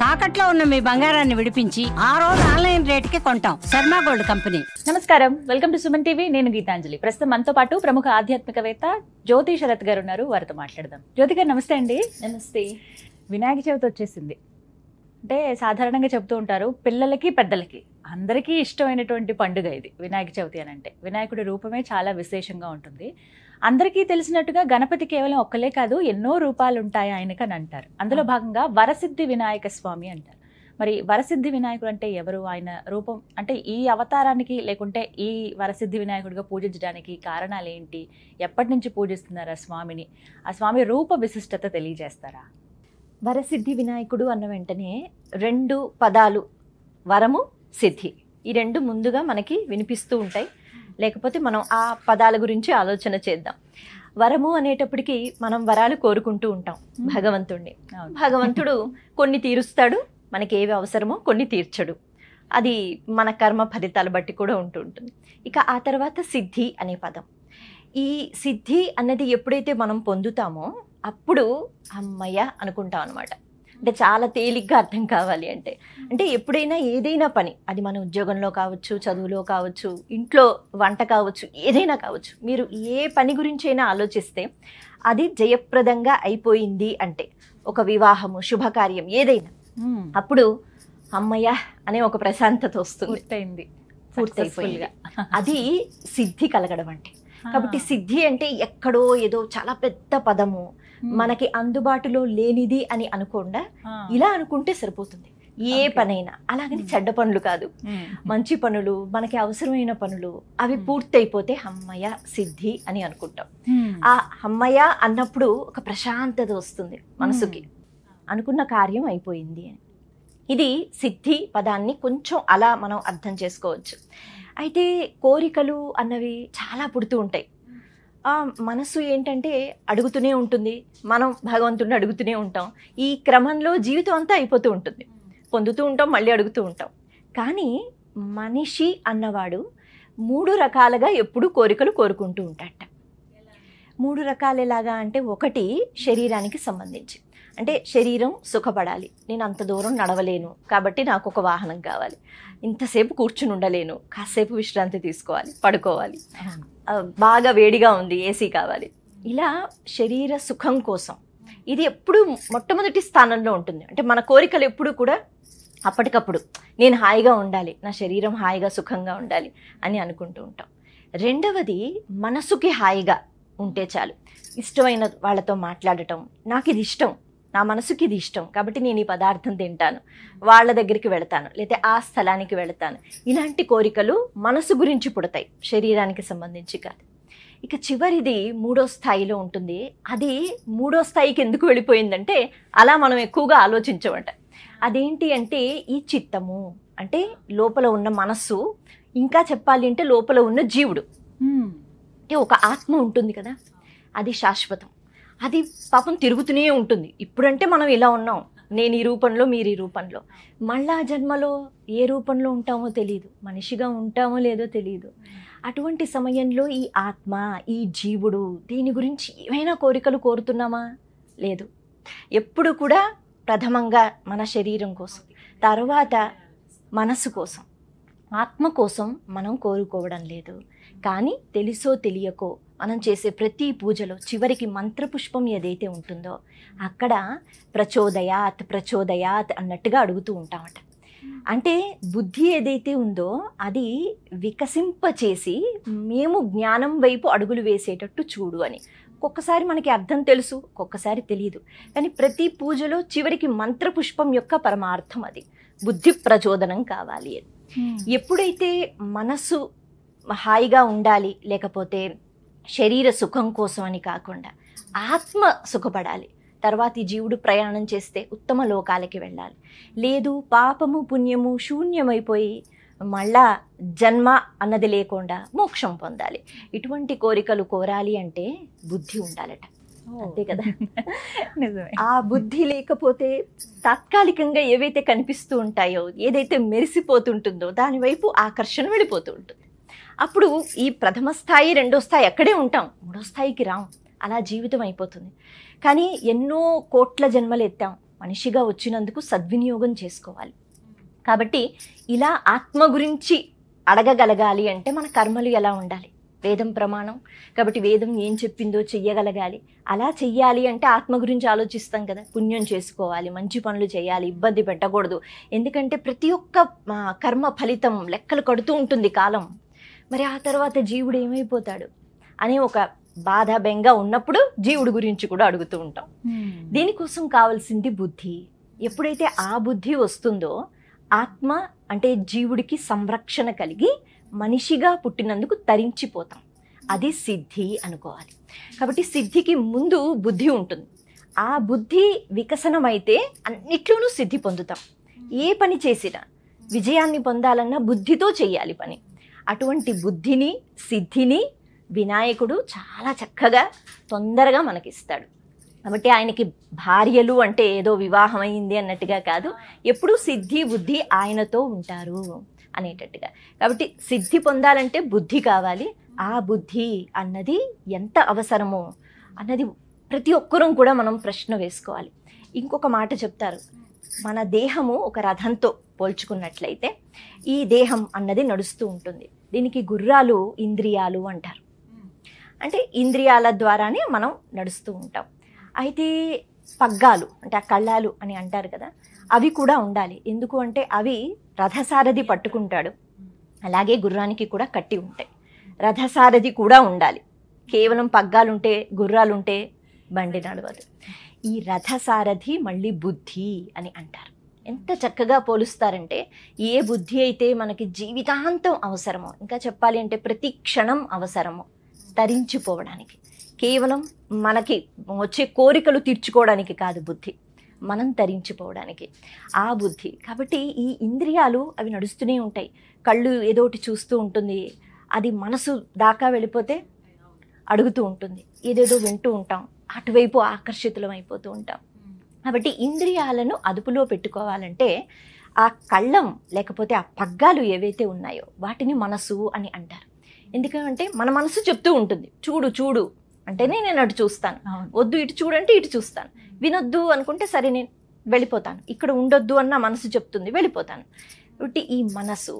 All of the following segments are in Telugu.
తాకట్లో ఉన్న మీ బంగారాన్ని విడిపించి ఆ రోజు ఆన్లైన్ రేటుకి కొంటాం. Sharma gold company. నమస్కారం, వెల్కమ్ టు సుమన్ టీవీ. నేను గీతాంజలి. ప్రస్తుతం మనతో పాటు ప్రముఖ ఆధ్యాత్మికవేత్త జ్యోతి శరత్ గారు ఉన్నారు. వారితో మాట్లాడదాం. జ్యోతి గారు నమస్తే అండి. నమస్తే. వినాయక చవితి వచ్చేసింది. అంటే సాధారణంగా చెప్తూ ఉంటారు, పిల్లలకి పెద్దలకి అందరికీ ఇష్టమైనటువంటి పండుగ ఇది వినాయక చవితి అని. అంటే వినాయకుడి రూపమే చాలా విశేషంగా ఉంటుంది. అందరికీ తెలిసినట్టుగా గణపతి కేవలం ఒక్కలే కాదు, ఎన్నో రూపాలు ఉంటాయి ఆయనకు అని అంటారు. అందులో భాగంగా వరసిద్ధి వినాయక స్వామి అంటారు. మరి వరసిద్ధి వినాయకుడు అంటే ఎవరు? ఆయన రూపం అంటే ఈ అవతారానికి లేకుంటే ఈ వరసిద్ధి వినాయకుడిగా పూజించడానికి కారణాలు ఏంటి? ఎప్పటి నుంచి పూజిస్తున్నారు ఆ స్వామిని? ఆ స్వామి రూప విశిష్టత తెలియజేస్తారా? వరసిద్ధి వినాయకుడు అన్న వెంటనే రెండు పదాలు, వరము, సిద్ధి, ఈ రెండు ముందుగా మనకి వినిపిస్తూ ఉంటాయి. లేకపోతే మనం ఆ పదాల గురించి ఆలోచన చేద్దాం. వరము అనేటప్పటికీ మనం వరాలు కోరుకుంటూ ఉంటాం భగవంతుడిని. భగవంతుడు కొన్ని తీరుస్తాడు, మనకి ఏవి అవసరమో కొన్ని తీర్చడు. అది మన కర్మ ఫలితాలు బట్టి కూడా ఉంటూ ఉంటుంది. ఇక ఆ తర్వాత సిద్ధి అనే పదం. ఈ సిద్ధి అన్నది ఎప్పుడైతే మనం పొందుతామో అప్పుడు అమ్మయ్య అనుకుంటాం అనమాట. అంటే చాలా తేలిగ్గా అర్థం కావాలి అంటే ఎప్పుడైనా ఏదైనా పని, అది మన ఉద్యోగంలో కావచ్చు, చదువులో కావచ్చు, ఇంట్లో వంట కావచ్చు, ఏదైనా కావచ్చు, మీరు ఏ పని గురించి అయినా ఆలోచిస్తే అది జయప్రదంగా అయిపోయింది అంటే, ఒక వివాహము, శుభకార్యం ఏదైనా, అప్పుడు అమ్మయ్య అనే ఒక ప్రశాంతత వస్తుంది. పూర్తయిపోయింది. అది సిద్ధి కలగడం అంటే. కాబట్టి సిద్ధి అంటే ఎక్కడో ఏదో చాలా పెద్ద పదము, మనకి అందుబాటులో లేనిది అని అనుకోండా ఇలా అనుకుంటే సరిపోతుంది. ఏ పనైనా అలాగని చెడ్డ పనులు కాదు, మంచి పనులు, మనకి అవసరమైన పనులు, అవి పూర్తయిపోతే అమ్మయ్య సిద్ధి అని అనుకుంటాం. ఆ అమ్మయ్య అన్నప్పుడు ఒక ప్రశాంతత వస్తుంది మనసుకి, అనుకున్న కార్యం అయిపోయింది అని. ఇది సిద్ధి పదాన్ని కొంచెం అలా మనం అర్థం చేసుకోవచ్చు. అయితే కోరికలు అన్నవి చాలా పుడుతూ ఉంటాయి. ఆ మనసు ఏంటంటే అడుగుతూనే ఉంటుంది, మనం భగవంతుడిని అడుగుతూనే ఉంటాం. ఈ క్రమంలో జీవితం అంతా అయిపోతూ ఉంటుంది. పొందుతూ ఉంటాం, మళ్ళీ అడుగుతూ ఉంటాం. కానీ మనిషి అన్నవాడు మూడు రకాలుగా ఎప్పుడు కోరికలు కోరుకుంటూ ఉంటాడట. మూడు రకాలు ఎలాగా అంటే, ఒకటి శరీరానికి సంబంధించి, అంటే శరీరం సుఖపడాలి, నేను అంత దూరం నడవలేను కాబట్టి నాకు ఒక వాహనం కావాలి, ఇంతసేపు కూర్చుని ఉండలేను, కాసేపు విశ్రాంతి తీసుకోవాలి, పడుకోవాలి, బాగా వేడిగా ఉంది, ఏసీ కావాలి. ఇలా శరీర సుఖం కోసం ఇది ఎప్పుడు మొట్టమొదటి స్థానంలో ఉంటుంది. అంటే మన కోరికలు ఎప్పుడు కూడా అప్పటికప్పుడు నేను హాయిగా ఉండాలి, నా శరీరం హాయిగా సుఖంగా ఉండాలి అని అనుకుంటూ ఉంటాం. రెండవది మనసుకి హాయిగా ఉంటే చాలు, ఇష్టమైన వాళ్ళతో మాట్లాడటం, నాకు ఇది ఇష్టం, నా మనసుకి ఇది ఇష్టం కాబట్టి నేను ఈ పదార్థం తింటాను, వాళ్ళ దగ్గరికి వెళతాను, లేకపోతే ఆ స్థలానికి వెళతాను. ఇలాంటి కోరికలు మనసు గురించి పుడతాయి, శరీరానికి సంబంధించి కాదు. ఇక చివరిది మూడో స్థాయిలో ఉంటుంది. అది మూడో స్థాయికి ఎందుకు వెళ్ళిపోయిందంటే, అలా మనం ఎక్కువగా ఆలోచించమంట. అదేంటి అంటే ఈ చిత్తము, అంటే లోపల ఉన్న మనస్సు, ఇంకా చెప్పాలి అంటే లోపల ఉన్న జీవుడు, అంటే ఒక ఆత్మ ఉంటుంది కదా, అది శాశ్వతం. అది పాపం తిరుగుతూనే ఉంటుంది. ఇప్పుడంటే మనం ఇలా ఉన్నాం, నేను ఈ రూపంలో, మీరు ఈ రూపంలో, మళ్ళా జన్మలో ఏ రూపంలో ఉంటామో తెలియదు, మనిషిగా ఉంటామో లేదో తెలియదు. అటువంటి సమయంలో ఈ ఆత్మ, ఈ జీవుడు, దీని గురించి ఏమైనా కోరికలు కోరుతున్నామా? లేదు. ఎప్పుడు కూడా ప్రథమంగా మన శరీరం కోసం, తర్వాత మనసు కోసం, ఆత్మ కోసం మనం కోరుకోవడం లేదు. కానీ తెలుసో తెలియకో మనం చేసే ప్రతి పూజలో చివరికి మంత్రపుష్పం ఏదైతే ఉంటుందో అక్కడ ప్రచోదయాత్ ప్రచోదయాత్ అన్నట్టుగా అడుగుతూ ఉంటామట. అంటే బుద్ధి ఏదైతే ఉందో అది వికసింపచేసి మేము జ్ఞానం వైపు అడుగులు వేసేటట్టు చూడు అని. ఒక్కొక్కసారి మనకి అర్థం తెలుసు, ఒక్కొక్కసారి తెలియదు. కానీ ప్రతి పూజలో చివరికి మంత్రపుష్పం యొక్క పరమార్థం అది, బుద్ధి ప్రచోదనం కావాలి అని. ఎప్పుడైతే మనసు హాయిగా ఉండాలి, లేకపోతే శరీర సుఖం కోసం అని కాకుండా ఆత్మ సుఖపడాలి, తర్వాత ఈ జీవుడు ప్రయాణం చేస్తే ఉత్తమ లోకాలకి వెళ్ళాలి, లేదు పాపము పుణ్యము శూన్యమైపోయి మళ్ళా జన్మ అన్నది లేకుండా మోక్షం పొందాలి, ఇటువంటి కోరికలు కోరాలి అంటే బుద్ధి ఉండాలట. అంతే కదా. ఆ బుద్ధి లేకపోతే తాత్కాలికంగా ఏవైతే కనిపిస్తూ ఉంటాయో, ఏదైతే మెరిసిపోతుంటుందో దాని వైపు ఆకర్షణ వెళ్ళిపోతూ ఉంటుంది. అప్పుడు ఈ ప్రథమ స్థాయి, రెండో స్థాయి అక్కడే ఉంటాం, మూడో స్థాయికి రాం. అలా జీవితం అయిపోతుంది. కానీ ఎన్నో కోట్ల జన్మలు ఎత్తాం, మనిషిగా వచ్చినందుకు సద్వినియోగం చేసుకోవాలి. కాబట్టి ఇలా ఆత్మ గురించి అడగగలగాలి అంటే మన కర్మలు ఎలా ఉండాలి, వేదం ప్రమాణం కాబట్టి వేదం ఏం చెప్పిందో చెయ్యగలగాలి. అలా చెయ్యాలి అంటే ఆత్మ గురించి ఆలోచిస్తాం కదా, పుణ్యం చేసుకోవాలి, మంచి పనులు చేయాలి, ఇబ్బంది పెట్టకూడదు. ఎందుకంటే ప్రతి ఒక్క కర్మ ఫలితం లెక్కలు కడుతూ ఉంటుంది కాలం. మరి ఆ తర్వాత జీవుడు ఏమైపోతాడు అనే ఒక బాధ బెంగ ఉన్నప్పుడు జీవుడు గురించి కూడా అడుగుతూ ఉంటాం. దీనికోసం కావాల్సింది బుద్ధి. ఎప్పుడైతే ఆ బుద్ధి వస్తుందో ఆత్మ అంటే జీవుడికి సంరక్షణ కలిగి మనిషిగా పుట్టినందుకు తరించిపోతాం. అది సిద్ధి అనుకోవాలి. కాబట్టి సిద్ధికి ముందు బుద్ధి ఉంటుంది. ఆ బుద్ధి వికసనమైతే అన్నిట్లోనూ సిద్ధి పొందుతాం. ఏ పని చేసినా విజయాన్ని పొందాలన్నా బుద్ధితో చేయాలి పని. అటువంటి బుద్ధిని సిద్ధిని వినాయకుడు చాలా చక్కగా తొందరగా మనకిస్తాడు. కాబట్టి ఆయనకి భార్యలు అంటే ఏదో వివాహం అయింది అన్నట్టుగా కాదు, ఎప్పుడూ సిద్ధి బుద్ధి ఆయనతో ఉంటారు అనేటట్టుగా. కాబట్టి సిద్ధి పొందాలంటే బుద్ధి కావాలి. ఆ బుద్ధి అన్నది ఎంత అవసరమో అన్నది ప్రతి ఒక్కరూ కూడా మనం ప్రశ్న వేసుకోవాలి. ఇంకొక మాట చెప్తారు, మన దేహము ఒక రథంతో పోల్చుకున్నట్లయితే ఈ దేహం అన్నది నడుస్తూ ఉంటుంది. దీనికి గుర్రాలు ఇంద్రియాలు అంటారు. అంటే ఇంద్రియాల ద్వారానే మనం నడుస్తూ ఉంటాం. అయితే పగ్గాలు అంటే ఆ కళ్ళాలు అని అంటారు కదా, అవి కూడా ఉండాలి. ఎందుకు అంటే అవి రథసారథి పట్టుకుంటాడు, అలాగే గుర్రానికి కూడా కట్టి ఉంటాయి. రథసారథి కూడా ఉండాలి. కేవలం పగ్గాలుంటే గుర్రాలుంటే బండి నడవదు. ఈ రథసారథి మళ్ళీ బుద్ధి అని అంటారు. ఎంత చక్కగా పోలుస్తారంటే ఏ బుద్ధి అయితే మనకి జీవితాంతం అవసరమో, ఇంకా చెప్పాలి అంటే ప్రతి క్షణం అవసరమో తరించిపోవడానికి, కేవలం మనకి వచ్చే కోరికలు తీర్చుకోవడానికి కాదు బుద్ధి, మనం తరించిపోవడానికి ఆ బుద్ధి. కాబట్టి ఈ ఇంద్రియాలు అవి నడుస్తూనే ఉంటాయి. కళ్ళు ఏదోటి చూస్తూ ఉంటుంది, అది మనసు దాకా వెళ్ళిపోతే అడుగుతూ ఉంటుంది, ఏదేదో వింటూ ఉంటాం, అటువైపు ఆకర్షితులం అయిపోతూ ఉంటాం. కాబట్టి ఇంద్రియాలను అదుపులో పెట్టుకోవాలంటే ఆ కళ్ళం లేకపోతే ఆ పగ్గాలు ఏవైతే ఉన్నాయో వాటిని మనసు అని అంటారు. ఎందుకంటే మన మనసు చెప్తూ ఉంటుంది, చూడు చూడు అంటేనే నేను అటు చూస్తాను, వద్దు ఇటు చూడంటే ఇటు చూస్తాను, వినొద్దు అనుకుంటే సరే నేను వెళ్ళిపోతాను, ఇక్కడ ఉండొద్దు అన్న మనసు చెప్తుంది వెళ్ళిపోతాను. కాబట్టి ఈ మనసు,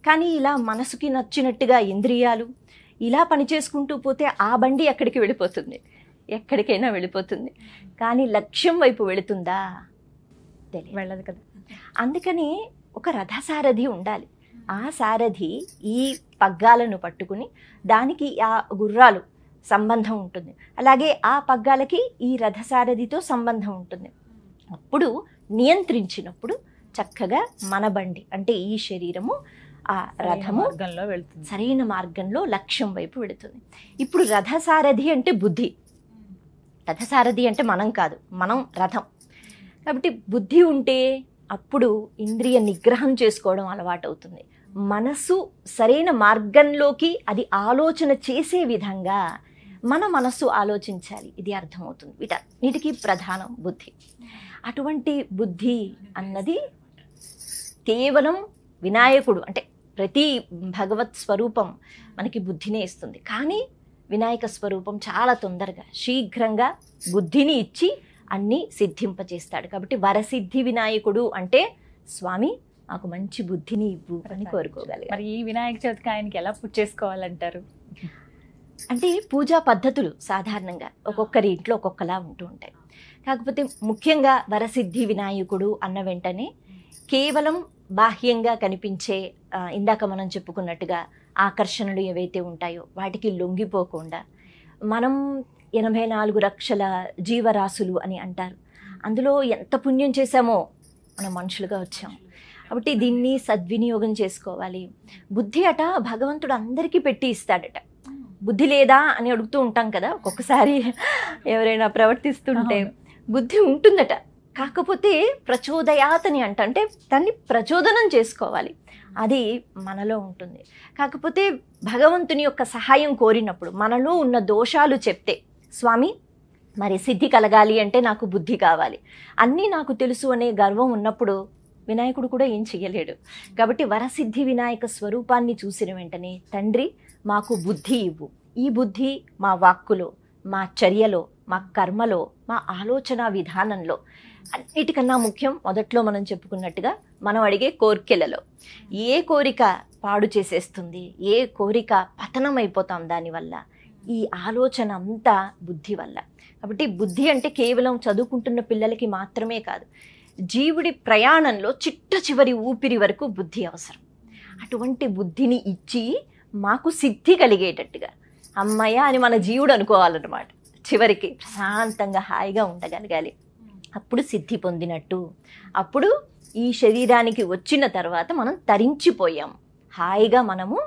కానీ ఇలా మనసుకి నచ్చినట్టుగా ఇంద్రియాలు ఇలా పనిచేసుకుంటూ పోతే ఆ బండి ఎక్కడికి వెళ్ళిపోతుంది, ఎక్కడికైనా వెళ్ళిపోతుంది. కానీ లక్ష్యం వైపు వెళుతుందా, వెళ్ళదు కదా. అందుకని ఒక రథసారథి ఉండాలి. ఆ సారథి ఈ పగ్గాలను పట్టుకుని దానికి ఆ గుర్రాలు సంబంధం ఉంటుంది, అలాగే ఆ పగ్గాలకి ఈ రథసారథితో సంబంధం ఉంటుంది. అప్పుడు నియంత్రించినప్పుడు చక్కగా మన బండి అంటే ఈ శరీరము ఆ రథము సరైన మార్గంలో లక్ష్యం వైపు వెళుతుంది. ఇప్పుడు రథసారథి అంటే బుద్ధి, రథసారథి అంటే మనం కాదు, మనం రథం. కాబట్టి బుద్ధి ఉంటే అప్పుడు ఇంద్రియ నిగ్రహం చేసుకోవడం అలవాటు అవుతుంది. మనసు సరైన మార్గంలోకి అది ఆలోచన చేసే విధంగా మన మనసు ఆలోచించాలి, ఇది అర్థమవుతుంది. వీటన్నిటికీ ప్రధానం బుద్ధి. అటువంటి బుద్ధి అన్నది కేవలం వినాయకుడు అంటే ప్రతి భగవత్ స్వరూపం మనకి బుద్ధినే ఇస్తుంది. కానీ వినాయక స్వరూపం చాలా తొందరగా శీఘ్రంగా బుద్ధిని ఇచ్చి అన్నీ సిద్ధింపజేస్తాడు. కాబట్టి వరసిద్ధి వినాయకుడు అంటే స్వామి మాకు మంచి బుద్ధిని ఇవ్వు అని కోరుకోగలిగారు. మరి ఈ వినాయక చవితికి ఆయనకి ఎలా పూజ చేసుకోవాలంటారు? అంటే పూజా పద్ధతులు సాధారణంగా ఒక్కొక్కరి ఇంట్లో ఒక్కొక్కలా ఉంటూ ఉంటాయి. కాకపోతే ముఖ్యంగా వరసిద్ధి వినాయకుడు అన్న వెంటనే కేవలం బాహ్యంగా కనిపించే ఇందాక మనం చెప్పుకున్నట్టుగా ఆకర్షణలు ఏవైతే ఉంటాయో వాటికి లొంగిపోకుండా, మనం 84 లక్షల జీవరాశులు అని అంటారు, అందులో ఎంత పుణ్యం చేశామో మనం మనుషులుగా వచ్చాం. కాబట్టి దీన్ని సద్వినియోగం చేసుకోవాలి. బుద్ధి అట భగవంతుడు అందరికీ పెట్టి ఇస్తాడట. బుద్ధి లేదా అని అడుగుతూ ఉంటాం కదా ఒక్కొక్కసారి ఎవరైనా ప్రవర్తిస్తుంటే. బుద్ధి ఉంటుందట, కాకపోతే ప్రచోదయాతని అంటే దాన్ని ప్రచోదనం చేసుకోవాలి, అది మనలో ఉంటుంది. కాకపోతే భగవంతుని యొక్క సహాయం కోరినప్పుడు మనలో ఉన్న దోషాలు చెప్తే, స్వామి మరి సిద్ధి కలగాలి అంటే నాకు బుద్ధి కావాలి, అన్నీ నాకు తెలుసు అనే గర్వం ఉన్నప్పుడు వినాయకుడు కూడా ఏం చెయ్యలేడు. కాబట్టి వరసిద్ధి వినాయక స్వరూపాన్ని చూసిన వెంటనే తండ్రి మాకు బుద్ధి ఇవ్వు, ఈ బుద్ధి మా వాక్కులో, మా చర్యలో, మా కర్మలో, మా ఆలోచన విధానంలో అన్నిటికన్నా ముఖ్యం మొదట్లో మనం చెప్పుకున్నట్టుగా మనం అడిగే కోరికలలో ఏ కోరిక పాడు చేసేస్తుంది, ఏ కోరిక పతనం అయిపోతాం దానివల్ల, ఈ ఆలోచన అంతా బుద్ధి వల్ల. కాబట్టి బుద్ధి అంటే కేవలం చదువుకుంటున్న పిల్లలకి మాత్రమే కాదు, జీవుడి ప్రయాణంలో చిట్ట చివరి ఊపిరి వరకు బుద్ధి అవసరం. అటువంటి బుద్ధిని ఇచ్చి మాకు సిద్ధి కలిగేటట్టుగా అమ్మయ్య అని మన జీవుడు అనుకోవాలన్నమాట. చివరికి ప్రశాంతంగా హాయిగా ఉండగలగాలి. అప్పుడు సిద్ధి పొందినట్టు. అప్పుడు ఈ శరీరానికి వచ్చిన తర్వాత మనం తరించిపోయాం, హాయిగా మనము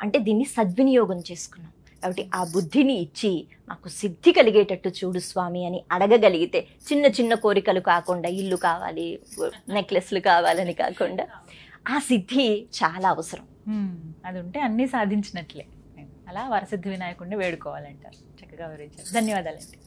అంటే దీన్ని సద్వినియోగం చేసుకున్నాం. కాబట్టి ఆ బుద్ధిని ఇచ్చి మాకు సిద్ధి కలిగేటట్టు చూడు స్వామి అని అడగగలిగితే, చిన్న చిన్న కోరికలు కాకుండా ఇల్లు కావాలి, నెక్లెస్లు కావాలని కాకుండా ఆ సిద్ధి చాలా అవసరం. అది ఉంటే అన్నీ సాధించినట్లే. అలా వరసిద్ధి వినాయకుడిని వేడుకోవాలంటారు. చక్కగా వివరించారు. ధన్యవాదాలండి.